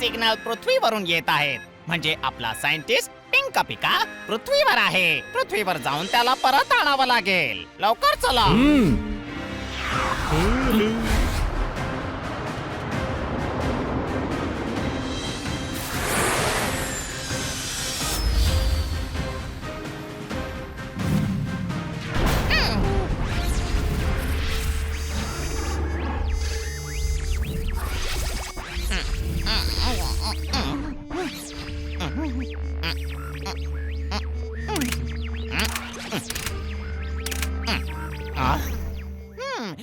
Signal पृथ्वीवरून येत आहेत. म्हणजे आपला सायंटिस्ट पिंका पिका पृथ्वीवर आहे. पृथ्वीवर जाऊन त्याला परत आणावं लागेल. लवकर चला.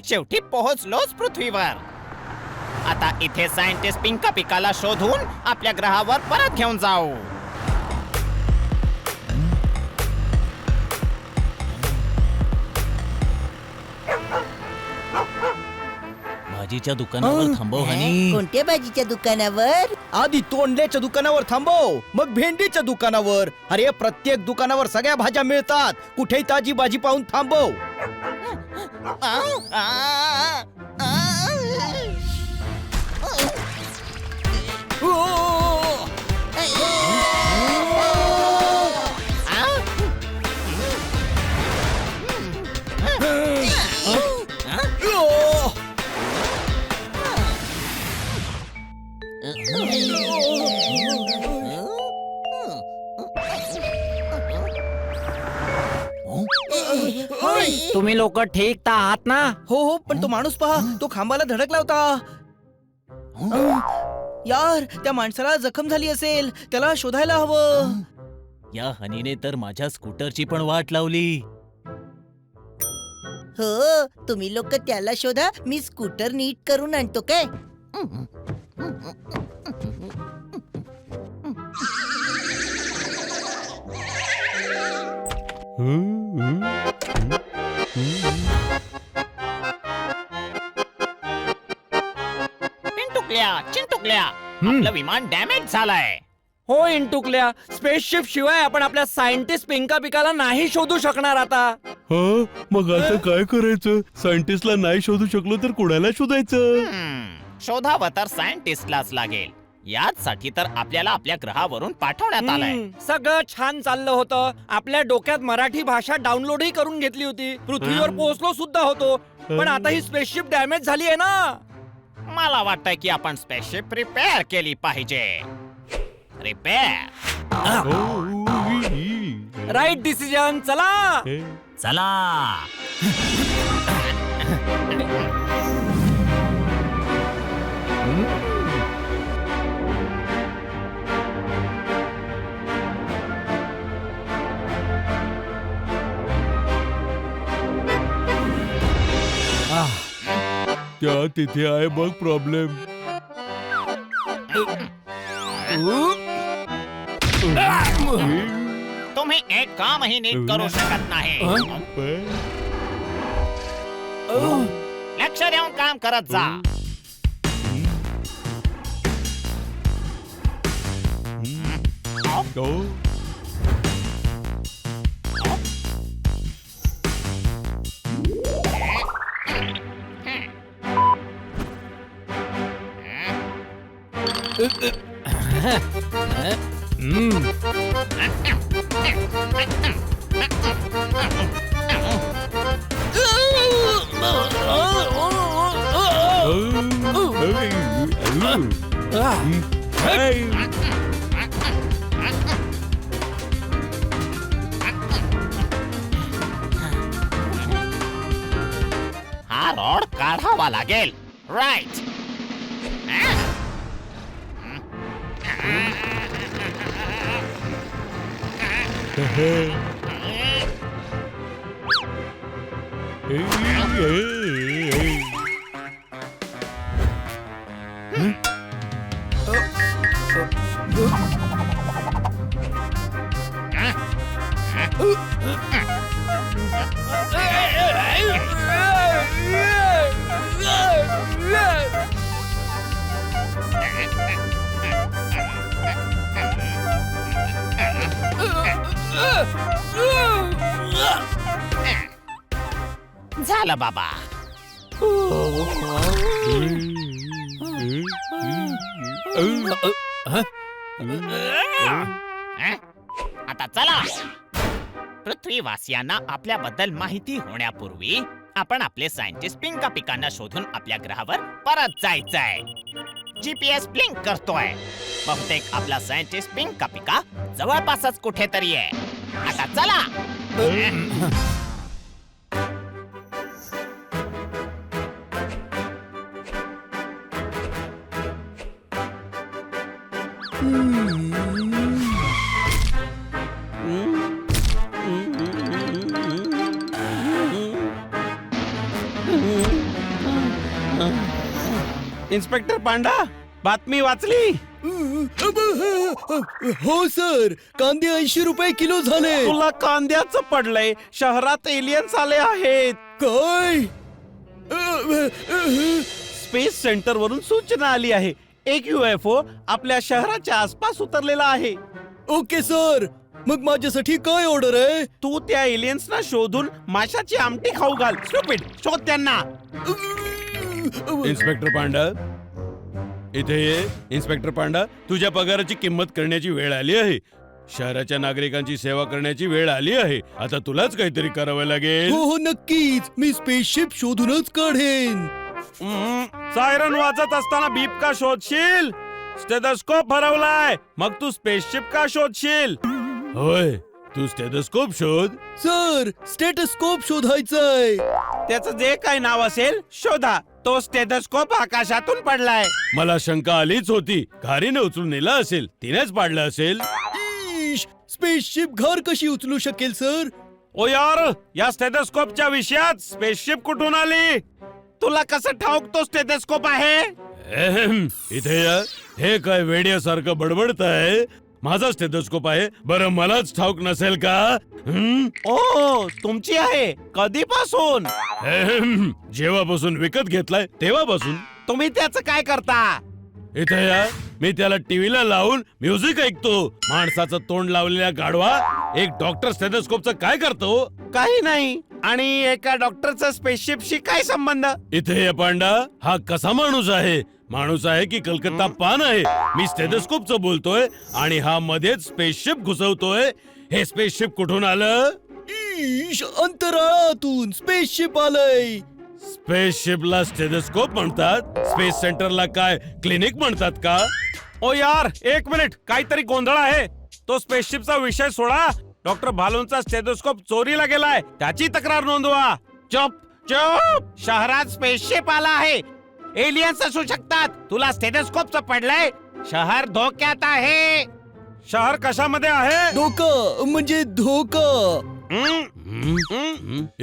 शेवटी पोहोचलोच पृथ्वीवर. आता इथे सायंटिस्ट पिंका पिकाला शोधून आपल्या ग्रहावर परत घेऊन जाऊ. भाजीच्या दुकानावर थांबव हनी. कोणत्या भाजीच्या दुकानावर? आधी तोंडल्याच्या दुकानावर थांबव, मग भेंडीच्या दुकानावर. अरे प्रत्येक दुकानावर सगळ्या भाज्या मिळतात. कुठेही ताजी भाजी पाहून थांबव. तुम्ही लोक ठीक तर आहात ना? हो हो, पण तो माणूस पहा, तो खांबाला धडकला होता. यार, त्या माणसाला जखम झाली असेल. त्याला शोधायला हवं. या हनीने तर माझ्या स्कूटरची पण वाट लावली. हो, तुम्ही लोक त्याला शोधा. मी स्कूटर नीट करून आणतो काय. चिंटुकल्या, आपलं विमान डॅमेज झालंय. हो इंटुकल्या, स्पेसशिप शिवाय आपण आपल्या सायंटिस्ट पिंका पिकाला नाही शोधू शकणार आता. मग आता काय करायचं? सायंटिस्टला नाही शोधू शकलो तर कोणाला शोधायचं? शोधावं तर सायंटिस्टलाच लागेल. याचसाठी तर आपल्याला आपल्या ग्रहावरून पाठवण्यात आलंय. सगळं छान चाललं होतं. आपल्या डोक्यात मराठी भाषा डाउनलोडही करून घेतली होती. पृथ्वीवर पोहोचलो सुद्धा होतो. पण आता ही स्पेसशिप डॅमेज झाली आहे ना. मला वाटतंय की आपण स्पेसशिप रिपेअर केली पाहिजे. रिपेअर. Right decision. चला चला. त्या तिथे आहे बघ प्रॉब्लेम. तुम्ही एक कामही नीट करू शकत नाही. लक्ष देऊन काम करत जा. हा रॉड काढावा लागेल. राईट. झालं बाबा. आता चला. पृथ्वीवासियांना आपल्याबद्दल माहिती होण्यापूर्वी आपण आपले सायंटिस्ट पिंका पिकांना शोधून आपल्या ग्रहावर परत जायचंय. GPS ब्लिंक करतोय. बहुतेक आपला सायंटिस्ट पिंका पिका जवळपासच कुठेतरी आहे. आता चला. इन्स्पेक्टर पांडा, बातमी वाचली? हो सर, कांदे 80 रुपये किलो झाले. तुला कांद्याचं पडलंय. शहरात एलियन्स आले आहेत. काय? स्पेस सेंटर वरून सूचना आली आहे. एक UFO आपल्या शहराच्या आसपास उतरलेला आहे. ओके सर, मग माझ्यासाठी काय ऑर्डर आहे? तू त्या एलियन्सना शोधून माशाची आमटी खाऊ घाल. स्टुपिड, शोध त्यांना. इन्स्पेक्टर पांडा, इथे ये. इन्स्पेक्टर पांडा, तुझ्या पगाराची किंमत करण्याची वेळ आली आहे. शहराच्या नागरिकांची सेवा करण्याची वेळ आली आहे. आता तुलाच काहीतरी करावं लागेल. हो हो नक्कीच, मी स्पेसशिप शोधूनच काढेन. सायरन वाजत असताना बीप का शोधशील? स्टेथोस्कोप हरवलाय, मग तू स्पेसशिप का शोधशील? होय, तू स्टेथोस्कोप शोध. सर, स्टेटस्कोप शोधायचंय. त्याचं जे काही नाव असेल शोधा. तो स्टेथोस्कोप आकाशातून पडलाय. मला शंका आलीच होती. घारीने उचलून नेला असेल, तिनेच पाडलं असेल. स्पेसशिप घर कशी उचलू शकेल सर? ओ यार, या स्टेथोस्कोपच्या विषयात स्पेसशिप कुठून आली? तुला कसं ठाऊक तो स्टेथोस्कोप आहे? इथे या. हे काय वेड्यासारखं बडबडताय? माझा स्टेथोस्कोप आहे. बरं, मलाच ठाऊक नसेल का? ओ, तुमची आहे. कधीपासून? जेव्हापासून विकत घेतलाय तेव्हापासून. तुम्ही त्याचं काय करता? इथे या. मी त्याला टीव्हीला लावून म्युझिक ऐकतो. माणसाचं तोंड लावलेल्या गाढवा एक डॉक्टर स्टेथोस्कोपचं काय करतो? काही नाही. आणि एका डॉक्टरचा स्पेसशिपशी काय संबंध? इथे या पांडा, हा कसा माणूस आहे? माणूस आहे की कलकत्ता पान आहे? मी स्टेथोस्कोपचं बोलतोय आणि हा मध्येच स्पेसशिप घुसवतोय. हे स्पेसशिप कुठून आलं? अंतराळातून स्पेसशिप आलंय. स्पेसशिपला स्टेथोस्कोप म्हणतात? स्पेस सेंटरला काय क्लिनिक म्हणतात का? ओ यार, एक मिनिट, काहीतरी गोंधळ आहे. तो स्पेसशिपचा विषय सोडा. डॉक्टर भालूंचा स्टेथोस्कोप चोरीला गेलाय. त्याची तक्रार नोंदवा. चुप चुप. शहरात स्पेसशिप आला आहे. एलियन्स असू शकतात. तुला स्टेथोस्कोपचं पडलंय. शहर धोक्यात आहे. शहर कशामध्ये आहे? धोका म्हणजे धोका.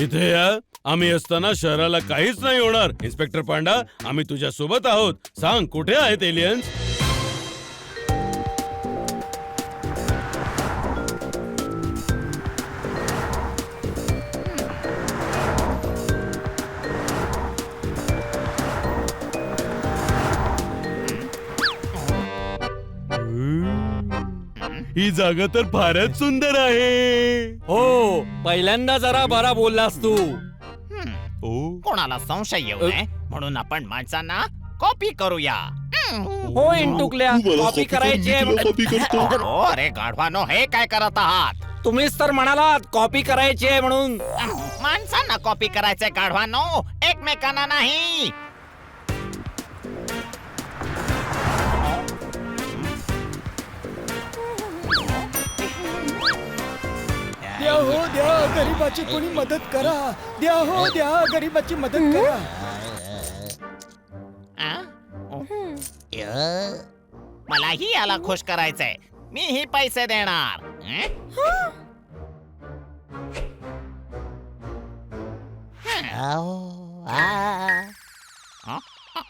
इथे या. आम्ही असताना शहराला काहीच नाही होणार. इन्स्पेक्टर पांडा, आम्ही तुझ्या सोबत आहोत. सांग, कुठे आहेत एलियन्स? ही जागा तर फारच सुंदर आहे. हो, पहिल्यांदा जरा बरा बोललास तू. कोणाला संशय येऊ नये म्हणून आपण माणसांना कॉपी करूया. हो इंटुकल्या, कॉपी करायची आहे. हो, अरे गाढवानो, हे काय करत आहात? तुम्हीच तर म्हणालात कॉपी करायची आहे म्हणून. माणसांना कॉपी करायचंय गाढवानो, एकमेकांना नाही. द्या हो द्या, गरीबाची कोणी मदत करा. द्या हो द्या, गरीबाची मदत करा. मलाही याला खुश करायचंय. मीही पैसे देणार.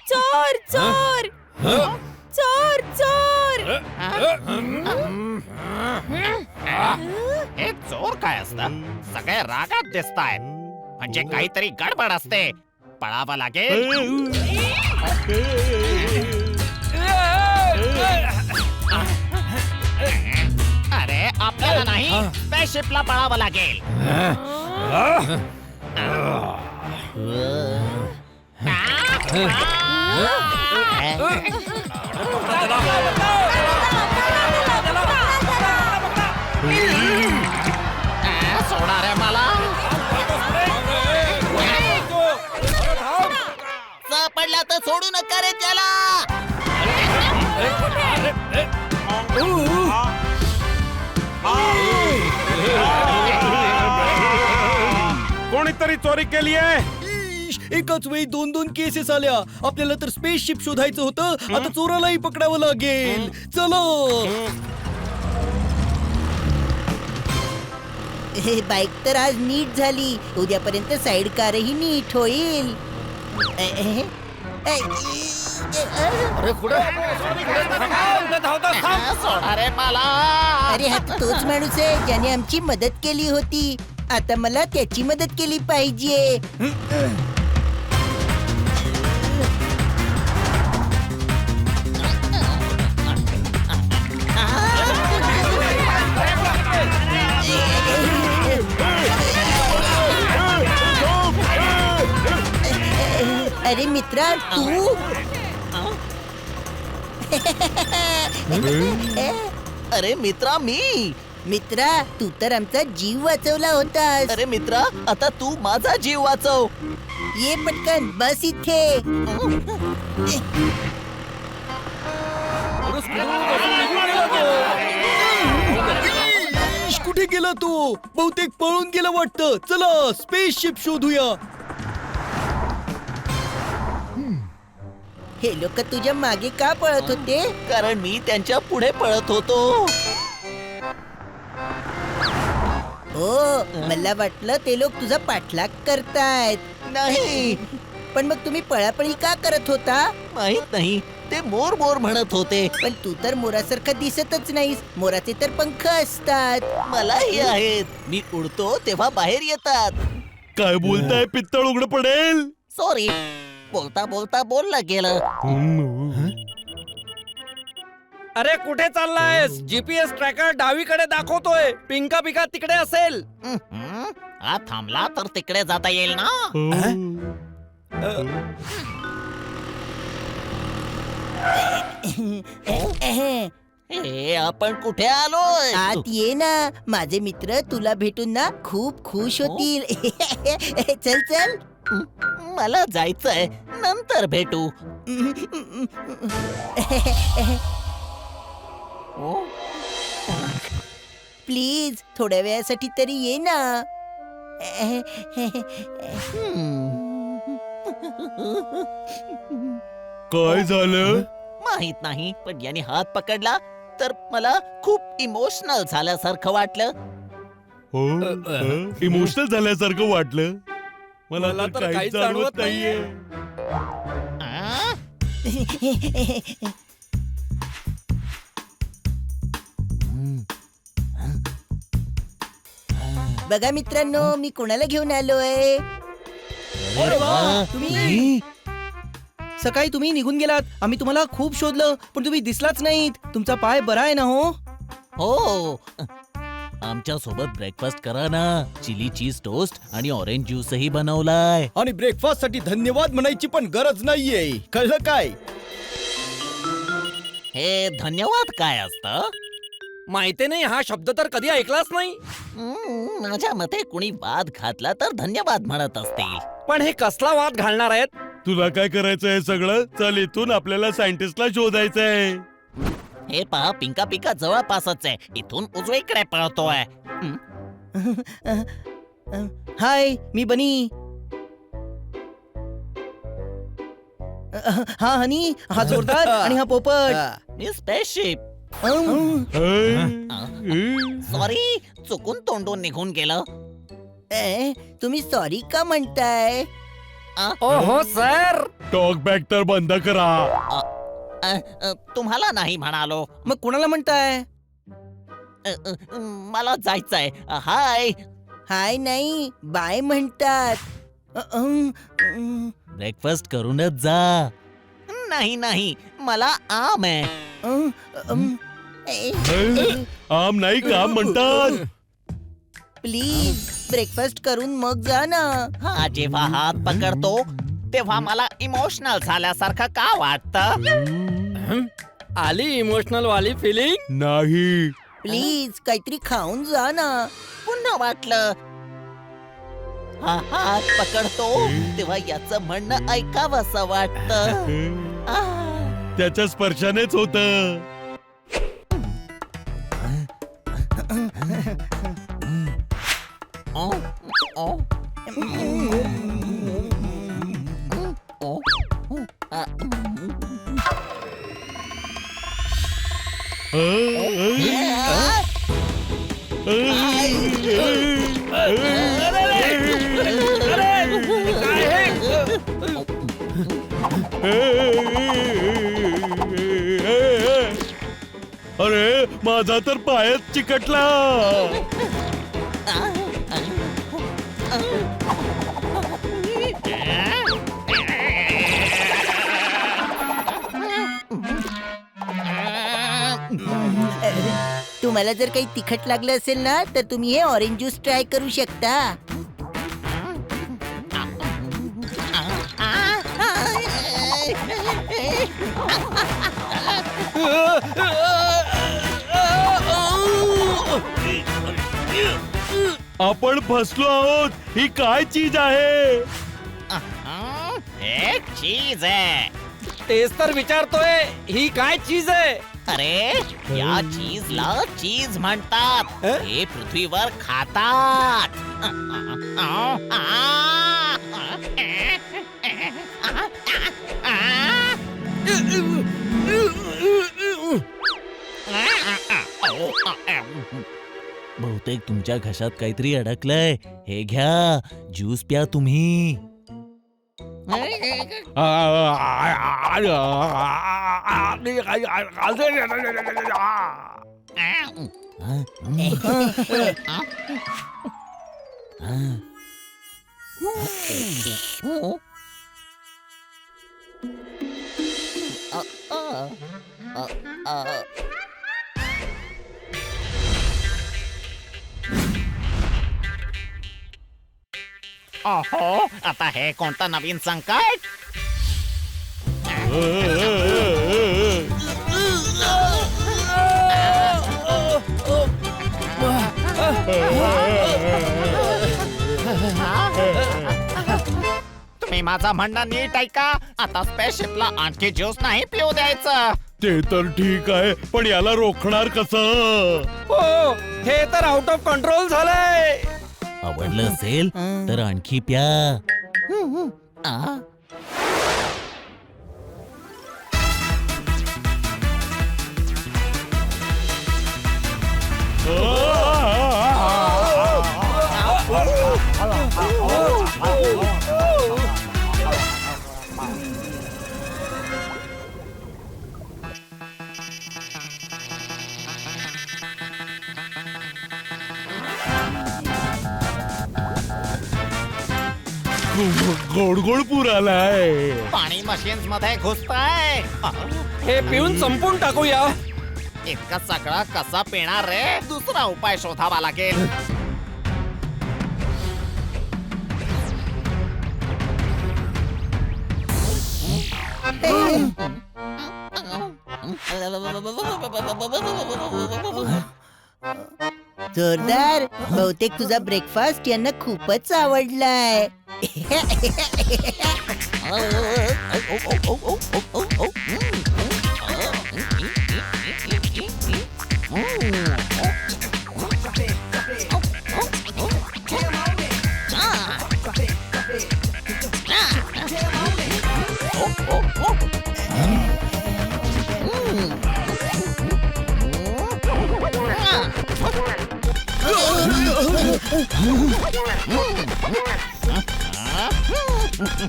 चोर चोर चोर चोर. हे चोर काय असतं? सगळे रागात दिसतायत. म्हणजे काहीतरी गडबड असते. पळावं लागेल. अरे, आपल्याला नाही, स्पेसशिपला पळावं लागेल. पडला तर सोडू नका रे त्याला. कोणीतरी चोरी केली आहे. इश, एकाच वेळी 2-2 केसेस आल्या. आपल्याला तर स्पेसशिप शोधायचं होतं. आता चोरालाही पकडावं लागेल. चलो. बाईक तर आज नीट झाली. उद्यापर्यंत साईड कारही नीट होईल. सोडा रे मला. अरे हा तर तोच माणूस आहे ज्याने आमची मदत केली होती. आता मला त्याची मदत केली पाहिजे. अरे मित्रा तू अरे मित्रा मी. मित्रा तू तर आमचा जीव वाचवला होतास. अरे मित्रा आता तू माझा जीव वाचव. ये पटकन बस इथे. इश, कुठे गेला तो? बहुतेक पळून गेला वाटतं. चला स्पेसशिप शोधूया. हे लोक तुझ्या मागे का पळत होते? कारण मी त्यांच्या पुढे पळत होतो. हो मला वाटलं ते लोक तुझा पाठलाग करतायत. नाही पण मग तुम्ही पळापळी का करत होता? माहित नाही. ते मोर मोर म्हणत होते. पण तू तर मोरासारखा दिसतच नाहीस. मोराचे तर पंख असतात. मलाही आहेत. मी उडतो तेव्हा बाहेर येतात. काय बोलताय? पित्तळ उघड पडेल. सॉरी. बोलता बोलता बोलला गेलं. अरे कुठे चाललायस? जीपीएस ट्रॅकर डावीकडे दाखवतोय. पिंका पिका तिकडे असेल. हा थांबला तर तिकडे जाता येईल ना. हे आपण कुठे आलोय? आत ये ना. माझे मित्र तुला भेटून ना खूप खुश होतील. चल चल. मला जायचंय. नंतर भेटू. प्लीज थोड्या वेळासाठी तरी ये ना. काय झालं? माहित नाही पण याने हात पकडला तर मला खूप इमोशनल झाल्यासारखं वाटलं. हो इमोशनल झाल्यासारखं वाटलं. मला तर काहीच काहीच जाणवत जाणवत नाहीये. आ? बघा मित्रांनो मी कोणाला घेऊन आलोय. अरे वा, तुम्ही सकाळी तुम्ही निघून गेलात. आम्ही तुम्हाला खूप शोधलं पण तुम्ही दिसलाच नाहीत. तुमचा पाय बरा आहे ना? हो हो. आमच्या सोबत ब्रेकफास्ट करा ना. चिली चीज टोस्ट आणि ऑरेंज ज्यूसही बनवलाय. आणि ब्रेकफास्ट साठी धन्यवाद म्हणायची पण गरज नाहीये. कळलं काय? हे धन्यवाद काय असतं? माहिती नाही. हा शब्द तर कधी ऐकलाच नाही. माझ्या मते कुणी वाद घातला तर धन्यवाद म्हणत असतील. पण हे कसला वाद घालणार आहेत? तुला काय करायचंय सगळं? चल इथून आपल्याला सायंटिस्टला शोधायचंय. हे पहा पिंका पिका जवळपासच आहे. इथून उजवीकडे पळतोय. हाय मी बनी. हा हनी. हा जोरदार. आणि हा पोपट. मी स्पेसशिप. सॉरी चुकून तोंडून निघून गेलं. तुम्ही सॉरी का म्हणताय? ओहो सर. टॉक बॅक तर बंद करा. तुम्हाला नाही म्हणालो. मग कोणाला म्हणताय? मला जायचंय. हाय. हाय नाही बाय म्हणतात. ब्रेकफास्ट करूनच जा. नाही नाही मला आम आहे. आम नाही काम म्हणतात. प्लीज ब्रेकफास्ट करून मग जा ना. हा जेव्हा हात पकडतो तेव्हा मला इमोशनल झाल्यासारखं का वाटतं? आली इमोशनल वाली फिलिंग. नाही. प्लीज काहीतरी खाऊन जा ना. पुन्हा वाटलं. हा हात पकडतो तेव्हा याचं म्हणणं ऐकावंसं वाटतं. त्याच्या स्पर्शानेच होत. अरे माझा तर पायच चिकटला. तुम्हाला जर काही तिखट लागलं असेल ना तर तुम्ही हे ऑरेंज ज्यूस ट्राय करू शकता. आपण फसलो आहोत. ही काय चीज आहे? हे चीज आहे. तेच तर विचारतोय, ही काय चीज आहे? अरे या चीजला चीज म्हणतात. अ? हे पृथ्वीवर खातात. बहुतेक तुमच्या घशात काहीतरी अडकलंय. हे घ्या, ज्यूस प्या तुम्ही. ओहो, आता हे कोणतं नवीन संकट? तुम्ही माझं म्हणणं नीट ऐका. आता स्पेसशिपला आणखी ज्यूस नाही पिऊ द्यायचं. ते तर ठीक आहे, पण याला रोखणार कसं? हो, हे तर आउट ऑफ कंट्रोल झालंय. आवडलं असेल तर आणखी प्या. गोड गोड पूर आलाय. पाणी मशीन्स मध्ये घुसताय. हे पिऊन संपून टाकूया. इतकं सगळं कसं पिणार रे? दुसरा उपाय शोधावा लागेल. जोरदार. बहुतेक तुझा ब्रेकफास्ट यांना खूपच आवडलाय.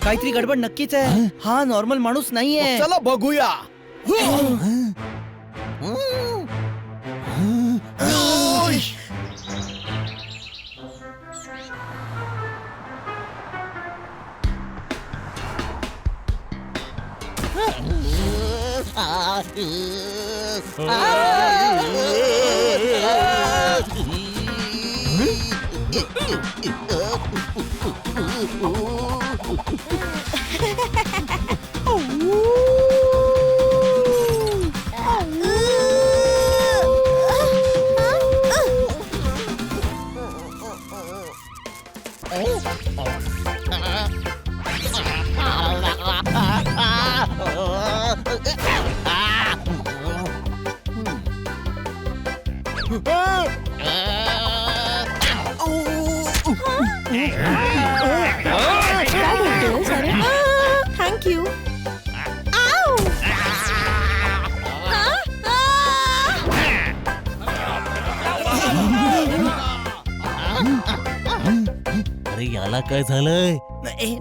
काहीतरी गडबड नक्कीच आहे. हा नॉर्मल माणूस नाहीये. चला बघूया. याला काय झालंय?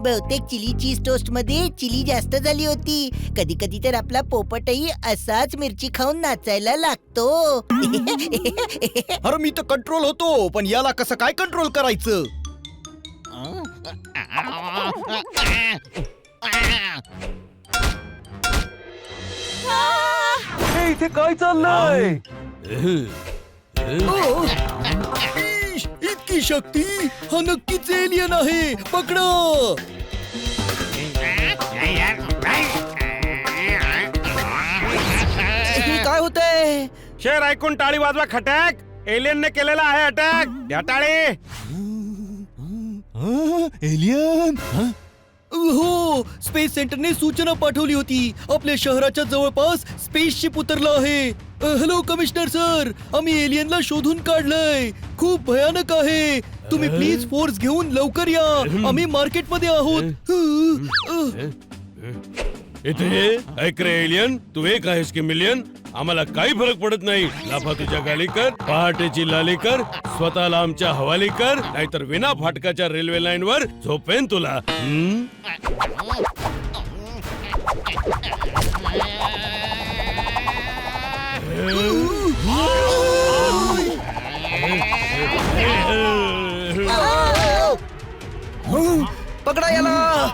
बहुतेक चिली चीज टोस्ट मध्ये चिली जास्त झाली होती. कधी कधी तर आपला पोपटही असाच मिरची खाऊन नाचायला लागतो. अरे मी तर कंट्रोल होतो, पण याला कसं काय कंट्रोल करायचं? इथे काय चाललंय? इतकी शक्ती, हा नक्कीच एलियन आहे. पकडा. हे काय होतंय? शेर ऐकून टाळी वाजवा खटॅक. एलियनने केलेला आहे अटॅक. द्या टाळी. एलियन? हो, स्पेस सेंटरने सूचना पाठवली होती. आपल्या शहराच्या जवळपास स्पेसशिप उतरला आहे. हॅलो कमिशनर सर, आम्ही एलियनला शोधून काढलंय. खूप भयानक आहे. तुम्ही प्लीज फोर्स घेऊन लवकर या. आम्ही मार्केटमध्ये आहोत. इथे ये. ऐक रे एलियन, तू एक आहेस की मिलियन. आम्हाला काही फरक पडत नाही. लाफा तुझ्या गाली कर, पहाटेची लाली कर, स्वतःला आमच्या हवाली कर, नाहीतर विना फाटकाच्या रेल्वे लाईन वर झोपेन तुला. पकडा याला.